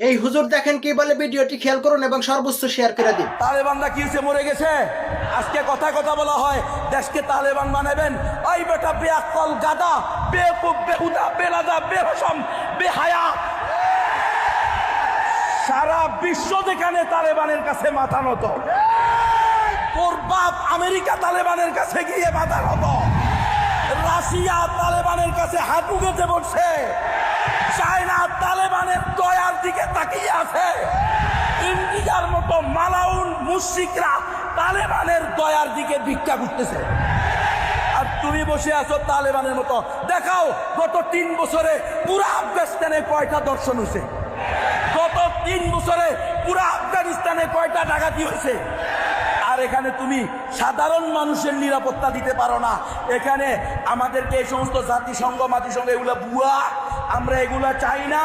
এই হুজুর দেখেন কি বলে, ভিডিওটি খেয়াল করুন এবং সর্বোচ্চ শেয়ার করে দিন। তালেবানরা কি হয়েছে, মরে গেছে। আজকে কথা কথা বলা হয় দেশকে তালেবান বানাবেন। ওই বেটা বেআক্কল গাদা, বেকুব, বেহুদা, বেলাদা, বেহসম, বেহায়া, সারা বিশ্ব যেখানে তালেবানের কাছে মাথা নত, তোর বাপ আমেরিকা তালেবানের কাছে গিয়ে মাথা নত, রাশিয়া তালেবানের কাছে হাঁটু গেঁথে বসছে, চায়না তালেবানের দয়ার দিকে তাকিয়ে আছে, ইন্ডিয়ার মতো মালাউন মুশরিকরা তালেবানের দয়ার দিকে ভিক্ষা করতেছে, আর তুমি বসে আছো তালেবানের মতো। দেখাও গত 3 বছরে পুরো আফগানিস্তানে কয়টা দর্শন হয়েছে, গত 3 বছরে পুরো আফগানিস্তানে কয়টা ডাকাতি হয়েছে। আর এখানে তুমি সাধারণ মানুষের নিরাপত্তা দিতে পারো না। এখানে আমাদেরকে এই সমস্ত জাতিসংঘ মাতিসংঘ এগুলা ভুয়া, আমরা এগুলা চাই না।